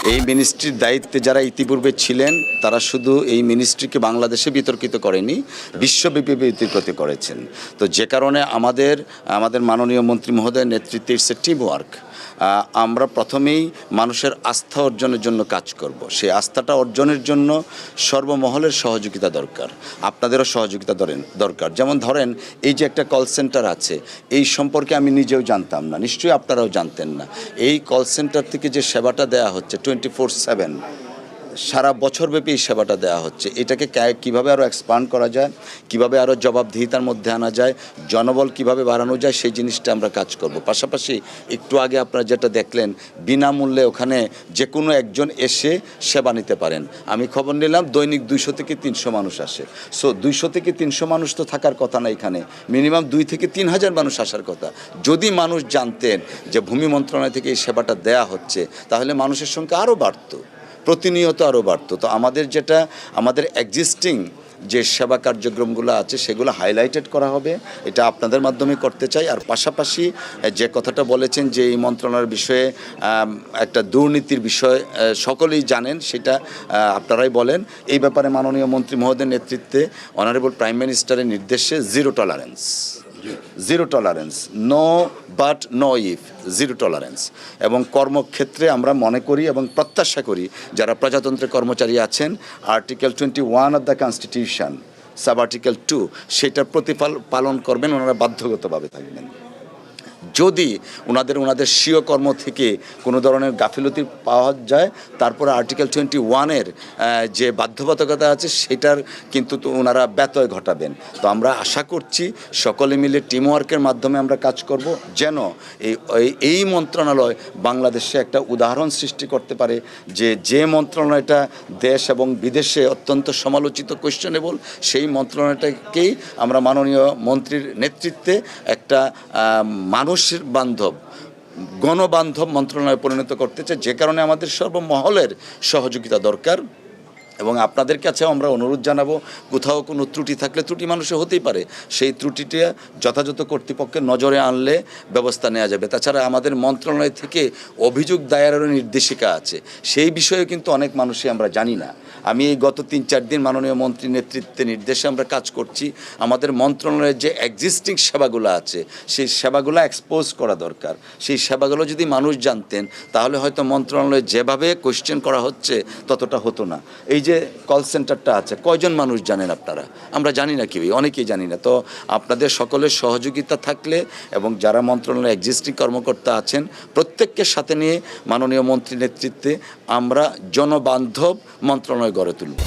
এই মিনিস্ট্রির দায়িত্বে যারা ইতিপূর্বে ছিলেন তারা শুধু এই মিনিস্ট্রিকে বাংলাদেশে বিতর্কিত করেনি, বিশ্বব্যাপী বিতর্কিত করেছেন। তো যে কারণে আমাদের মাননীয় মন্ত্রী মহোদয়ের নেতৃত্বে ইটস এ টিম ওয়ার্ক। আমরা প্রথমেই মানুষের আস্থা অর্জনের জন্য কাজ করব। সেই আস্থাটা অর্জনের জন্য সর্বমহলের সহযোগিতা দরকার, আপনাদেরও সহযোগিতা দরকার। যেমন ধরেন এই যে একটা কল সেন্টার আছে, এই সম্পর্কে আমি নিজেও জানতাম না, নিশ্চয়ই আপনারাও জানতেন না। এই কল সেন্টার থেকে যে সেবাটা দেওয়া হচ্ছে 24/7 সারা বছরব্যাপী এই সেবাটা দেওয়া হচ্ছে, এটাকে কীভাবে আরও এক্সপান্ড করা যায়, কীভাবে আরও জবাবদিহিতার মধ্যে আনা যায়, জনবল কীভাবে বাড়ানো যায়, সেই জিনিসটা আমরা কাজ করব। পাশাপাশি একটু আগে আপনারা যেটা দেখলেন, বিনামূল্যে ওখানে যে কোনো একজন এসে সেবা নিতে পারেন। আমি খবর নিলাম দৈনিক 200 থেকে 300 মানুষ আসে। সো 200 থেকে 300 মানুষ তো থাকার কথা না, এখানে মিনিমাম 2 থেকে 3 হাজার মানুষ আসার কথা। যদি মানুষ জানতেন যে ভূমি মন্ত্রণালয় থেকে এই সেবাটা দেয়া হচ্ছে, তাহলে মানুষের সংখ্যা আরও বাড়তো, প্রতিনিয়ত আরও বাড়তো। তো আমাদের এক্সিস্টিং যে সেবা কার্যক্রমগুলো আছে সেগুলো হাইলাইটেড করা হবে, এটা আপনাদের মাধ্যমে করতে চাই। আর পাশাপাশি যে কথাটা বলেছেন যে এই মন্ত্রণালয়ের বিষয়ে একটা দুর্নীতির বিষয় সকলেই জানেন, সেটা আপনারাই বলেন। এই ব্যাপারে মাননীয় মন্ত্রী মহোদয়ের নেতৃত্বে অনারেবল প্রাইম মিনিস্টারের নির্দেশে zero tolerance, no but no if, zero tolerance. এবং কর্মক্ষেত্রে আমরা মনে করি এবং প্রত্যাশা করি যারা প্রজাতন্ত্রের কর্মচারী আছেন, article 21 of the constitution, sub article 2, সেটার পালন করবেন, ওনারা বাধ্যগতভাবে থাকবেন। যদি ওনাদের স্বীয় কর্ম থেকে কোনো ধরনের গাফিলতি পাওয়া যায়, তারপরে আর্টিকেল 21-এর যে বাধ্যবাধকতা আছে সেটার কিন্তু ওনারা ব্যত্যয় ঘটাবেন। তো আমরা আশা করছি সকলে মিলে টিমওয়ার্কের মাধ্যমে আমরা কাজ করব, যেন এই মন্ত্রণালয় বাংলাদেশে একটা উদাহরণ সৃষ্টি করতে পারে, যে মন্ত্রণালয়টা দেশ এবং বিদেশে অত্যন্ত সমালোচিত, কোয়েশ্চেনেবল, সেই মন্ত্রণালয়টাকেই আমরা মাননীয় মন্ত্রীর নেতৃত্বে একটা মানুষ বান্ধব, গণবান্ধব মন্ত্রণালয়ে পরিণত করতে চাই। যে কারণে আমাদের সর্বমহলের সহযোগিতা দরকার। এবং আপনাদের কাছে আমরা অনুরোধ জানাবো, কোথাও কোনো ত্রুটি থাকলে, ত্রুটি মানুষের হতেই পারে, সেই ত্রুটিটা যথাযথ কর্তৃপক্ষের নজরে আনলে ব্যবস্থা নেওয়া যাবে। তাছাড়া আমাদের মন্ত্রণালয় থেকে অভিযোগ দায়েরের নির্দেশিকা আছে, সেই বিষয়ে কিন্তু অনেক মানুষই আমরা জানি না। আমি এই গত 3-4 দিন মাননীয় মন্ত্রীর নেতৃত্বে নির্দেশে আমরা কাজ করছি। আমাদের মন্ত্রণালয়ের যে এক্সিস্টিং সেবাগুলো আছে, সেই সেবাগুলো এক্সপোজ করা দরকার। সেই সেবাগুলো যদি মানুষ জানতেন, তাহলে হয়তো মন্ত্রণালয়ে যেভাবে কোয়েশ্চেন করা হচ্ছে ততটা হতো না। এই যে কল সেন্টারটা আছে, কয়জন মানুষ জানেন আপনারা? আমরা জানি না, কেউই, অনেকেই জানি না। তো আপনাদের সকলের সহযোগিতা থাকলে এবং যারা মন্ত্রণালয়ে এক্সিস্টিং কর্মকর্তা আছেন, প্রত্যেককে সাথে নিয়ে মাননীয় মন্ত্রীর নেতৃত্বে আমরা জনবান্ধব মন্ত্রণালয় গড়ে তুলব।